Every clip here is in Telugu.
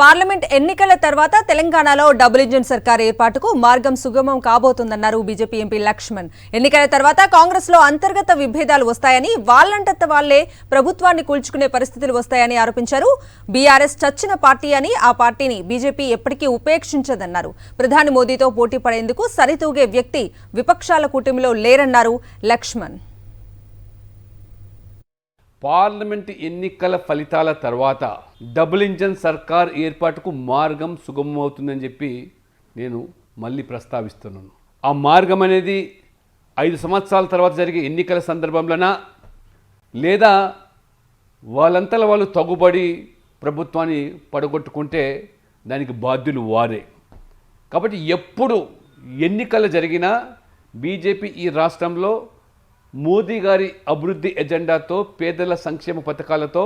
పార్లమెంట్ ఎన్నికల తర్వాత తెలంగాణలో డబుల్ ఇంజిన్ సర్కార్ ఏర్పాటుకు మార్గం సుగమం కాబోతుందన్నారు బీజేపీ ఎంపీ లక్ష్మణ్. ఎన్నికల తర్వాత కాంగ్రెస్ లో అంతర్గత విభేదాలు వస్తాయని, వాళ్లంటత వాళ్లే ప్రభుత్వాన్ని కూల్చుకునే పరిస్థితులు వస్తాయని ఆరోపించారు. బీఆర్ఎస్ చచ్చిన పార్టీ అని, ఆ పార్టీని బీజేపీ ఎప్పటికీ ఉపేక్షించదన్నారు. ప్రధాని మోదీతో పోటీ పడేందుకు సరితూగే వ్యక్తి విపక్షాల కూటమిలో లేరన్నారు లక్ష్మణ్. పార్లమెంట్ ఎన్నికల ఫలితాల తర్వాత డబుల్ ఇంజన్ సర్కార్ ఏర్పాటుకు మార్గం సుగమమవుతుందని చెప్పి నేను మళ్ళీ ప్రస్తావిస్తున్నాను. ఆ మార్గం అనేది 5 సంవత్సరాల తర్వాత జరిగే ఎన్నికల సందర్భంలోనా, లేదా వాళ్ళంతలో వాళ్ళు తగుబడి ప్రభుత్వాన్ని పడగొట్టుకుంటే దానికి బాధ్యులు వారే. కాబట్టి ఎప్పుడు ఎన్నికలు జరిగినా బీజేపీ ఈ రాష్ట్రంలో మోదీ గారి అభివృద్ధి ఎజెండాతో, పేదల సంక్షేమ పథకాలతో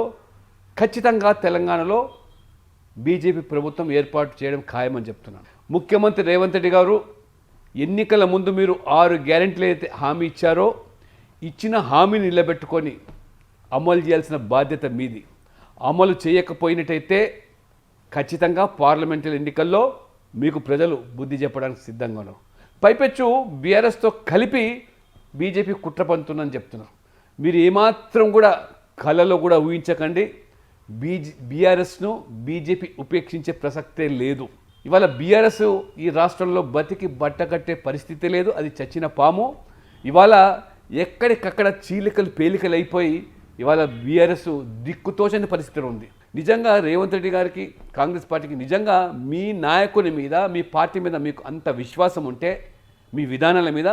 ఖచ్చితంగా తెలంగాణలో బీజేపీ ప్రభుత్వం ఏర్పాటు చేయడం ఖాయమని చెప్తున్నాను. ముఖ్యమంత్రి రేవంత్ రెడ్డి గారు ఎన్నికల ముందు మీరు 6 గ్యారెంటీలు అయితే హామీ ఇచ్చారో, ఇచ్చిన హామీని నిలబెట్టుకొని అమలు చేయాల్సిన బాధ్యత మీది. అమలు చేయకపోయినట్టయితే ఖచ్చితంగా పార్లమెంటరీ ఎన్నికల్లో మీకు ప్రజలు బుద్ధి చెప్పడానికి సిద్ధంగా ఉన్నారు. పైపెచ్చు బీఆర్ఎస్తో కలిపి బీజేపీ కుట్ర పంతుందని చెప్తున్నారు. మీరు ఏమాత్రం కూడా కళలో కూడా ఊహించకండి. బీఆర్ఎస్ను బీజేపీ ఉపేక్షించే ప్రసక్తే లేదు. ఇవాళ బీఆర్ఎస్ ఈ రాష్ట్రంలో బతికి బట్టకట్టే పరిస్థితి లేదు. అది చచ్చిన పాము. ఇవాళ ఎక్కడికక్కడ చీలికలు పేలికలు అయిపోయి ఇవాళ బీఆర్ఎస్ దిక్కుతోచని పరిస్థితి ఉంది. నిజంగా రేవంత్ రెడ్డి గారికి, కాంగ్రెస్ పార్టీకి నిజంగా మీ నాయకుని మీద, మీ పార్టీ మీద మీకు అంత విశ్వాసం ఉంటే, మీ విధానాల మీద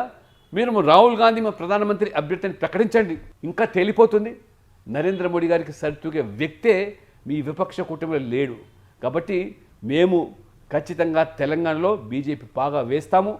మీరు రాహుల్ గాంధీ మా ప్రధానమంత్రి అభ్యర్థిని ప్రకటించండి. ఇంకా తేలిపోతుంది. నరేంద్ర మోడీ గారికి సరితూగే వ్యక్తే మీ విపక్ష కూటమిలో లేడు. కాబట్టి మేము ఖచ్చితంగా తెలంగాణలో బీజేపీ బాగా వేస్తాము.